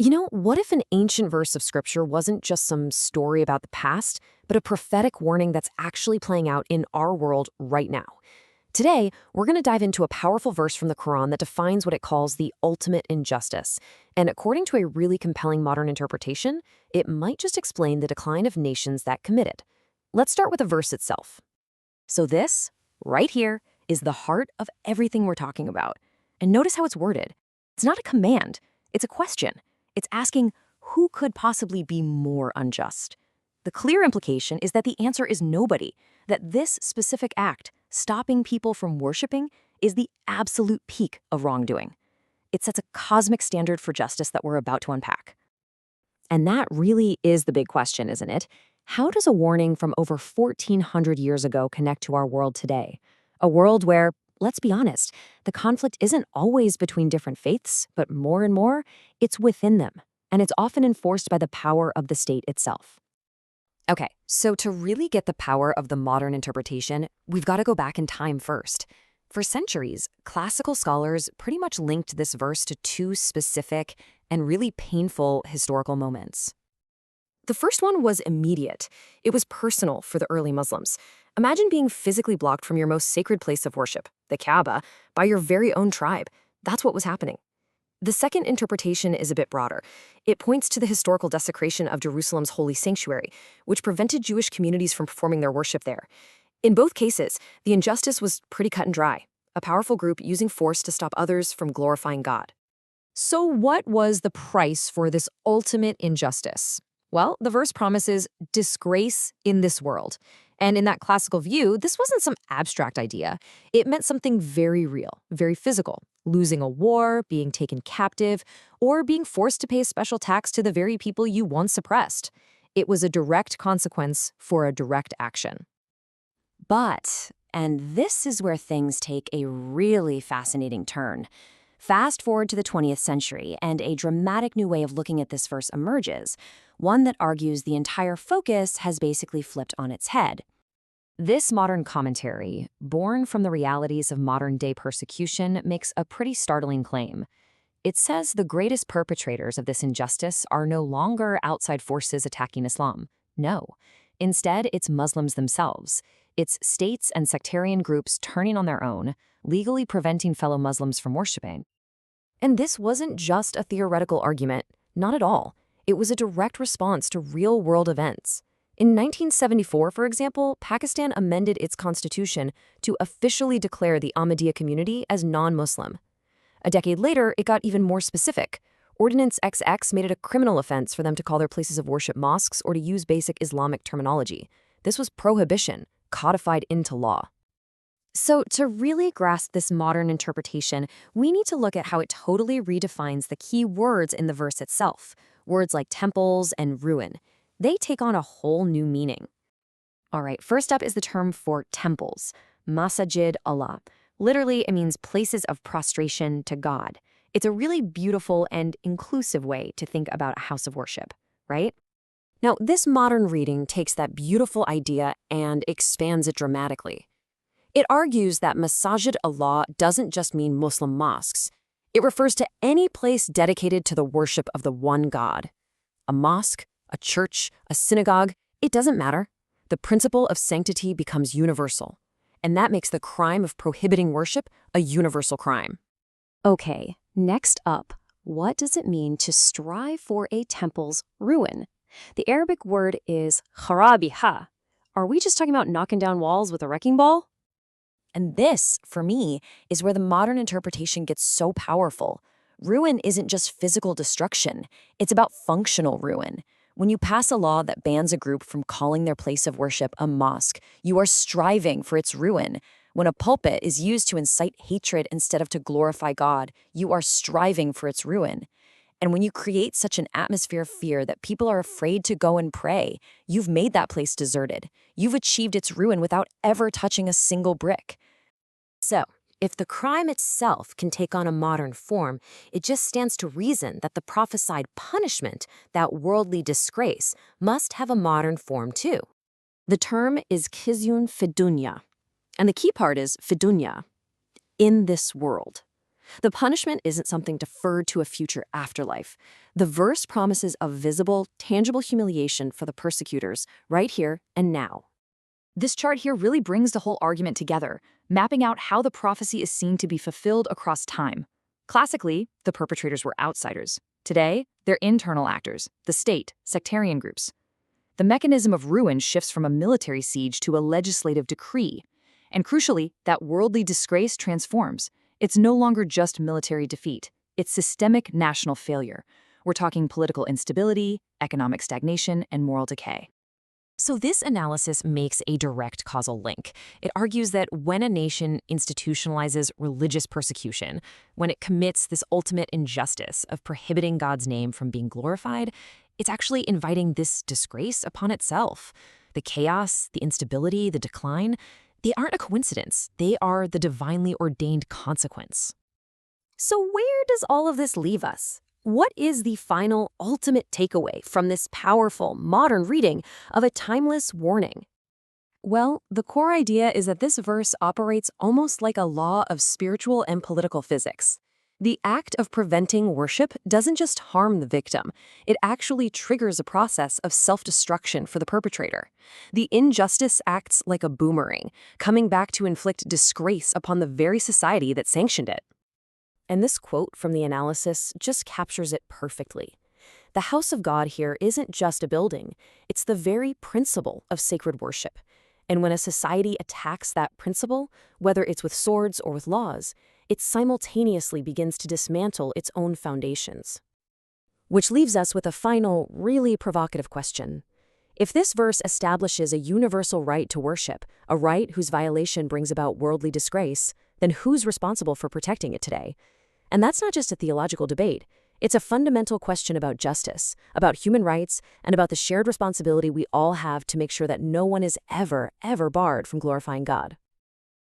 What if an ancient verse of scripture wasn't just some story about the past, but a prophetic warning that's actually playing out in our world right now? Today, we're going to dive into a powerful verse from the Quran that defines what it calls the ultimate injustice. And according to a really compelling modern interpretation, it might just explain the decline of nations that commit it. Let's start with the verse itself. So this, right here, is the heart of everything we're talking about. And notice how it's worded. It's not a command, it's a question. It's asking, who could possibly be more unjust? The clear implication is that the answer is nobody, that this specific act, stopping people from worshiping, is the absolute peak of wrongdoing. It sets a cosmic standard for justice that we're about to unpack. And that really is the big question, isn't it? How does a warning from over 1,400 years ago connect to our world today? A world where, let's be honest, the conflict isn't always between different faiths, but more and more, it's within them. And it's often enforced by the power of the state itself. Okay, so to really get the power of the modern interpretation, we've got to go back in time first. For centuries, classical scholars pretty much linked this verse to two specific and really painful historical moments. The first one was immediate. It was personal for the early Muslims. Imagine being physically blocked from your most sacred place of worship, the Kaaba, by your very own tribe. That's what was happening. The second interpretation is a bit broader. It points to the historical desecration of Jerusalem's holy sanctuary, which prevented Jewish communities from performing their worship there. In both cases, the injustice was pretty cut and dry, a powerful group using force to stop others from glorifying God. So what was the price for this ultimate injustice? Well, the verse promises disgrace in this world. And in that classical view, this wasn't some abstract idea. It meant something very real, very physical. Losing a war, being taken captive, or being forced to pay a special tax to the very people you once oppressed. It was a direct consequence for a direct action. But, and this is where things take a really fascinating turn. Fast forward to the 20th century, and a dramatic new way of looking at this verse emerges, one that argues the entire focus has basically flipped on its head. This modern commentary, born from the realities of modern-day persecution, makes a pretty startling claim. It says the greatest perpetrators of this injustice are no longer outside forces attacking Islam. No. Instead, it's Muslims themselves. It's states and sectarian groups turning on their own, legally preventing fellow Muslims from worshiping. And this wasn't just a theoretical argument. Not at all. It was a direct response to real-world events. In 1974, for example, Pakistan amended its constitution to officially declare the Ahmadiyya community as non-Muslim. A decade later, it got even more specific. Ordinance XX made it a criminal offense for them to call their places of worship mosques or to use basic Islamic terminology. This was prohibition, codified into law. So to really grasp this modern interpretation, we need to look at how it totally redefines the key words in the verse itself. Words like temples and ruin. They take on a whole new meaning. All right, first up is the term for temples, Masajid Allah. Literally, it means places of prostration to God. It's a really beautiful and inclusive way to think about a house of worship, right? Now, this modern reading takes that beautiful idea and expands it dramatically. It argues that Masajid Allah doesn't just mean Muslim mosques. It refers to any place dedicated to the worship of the one God. A mosque, a church, a synagogue, it doesn't matter. The principle of sanctity becomes universal. And that makes the crime of prohibiting worship a universal crime. Okay, next up, what does it mean to strive for a temple's ruin? The Arabic word is kharabiha. Are we just talking about knocking down walls with a wrecking ball? And this, for me, is where the modern interpretation gets so powerful. Ruin isn't just physical destruction. It's about functional ruin. When you pass a law that bans a group from calling their place of worship a mosque, you are striving for its ruin. When a pulpit is used to incite hatred instead of to glorify God, you are striving for its ruin. And when you create such an atmosphere of fear that people are afraid to go and pray, you've made that place deserted. You've achieved its ruin without ever touching a single brick. So, if the crime itself can take on a modern form, it just stands to reason that the prophesied punishment, that worldly disgrace, must have a modern form too. The term is khizyun fidunya, and the key part is fidunya, in this world. The punishment isn't something deferred to a future afterlife. The verse promises a visible, tangible humiliation for the persecutors right here and now. This chart here really brings the whole argument together, mapping out how the prophecy is seen to be fulfilled across time. Classically, the perpetrators were outsiders. Today, they're internal actors, the state, sectarian groups. The mechanism of ruin shifts from a military siege to a legislative decree. And crucially, that worldly disgrace transforms. It's no longer just military defeat. It's systemic national failure. We're talking political instability, economic stagnation, and moral decay. So this analysis makes a direct causal link. It argues that when a nation institutionalizes religious persecution, when it commits this ultimate injustice of prohibiting God's name from being glorified, it's actually inviting this disgrace upon itself. The chaos, the instability, the decline, they aren't a coincidence. They are the divinely ordained consequence. So where does all of this leave us? What is the final, ultimate takeaway from this powerful, modern reading of a timeless warning? Well, the core idea is that this verse operates almost like a law of spiritual and political physics. The act of preventing worship doesn't just harm the victim, it actually triggers a process of self-destruction for the perpetrator. The injustice acts like a boomerang, coming back to inflict disgrace upon the very society that sanctioned it. And this quote from the analysis just captures it perfectly. The house of God here isn't just a building, it's the very principle of sacred worship. And when a society attacks that principle, whether it's with swords or with laws, it simultaneously begins to dismantle its own foundations. Which leaves us with a final, really provocative question. If this verse establishes a universal right to worship, a right whose violation brings about worldly disgrace, then who's responsible for protecting it today? And that's not just a theological debate. It's a fundamental question about justice, about human rights, and about the shared responsibility we all have to make sure that no one is ever barred from glorifying God.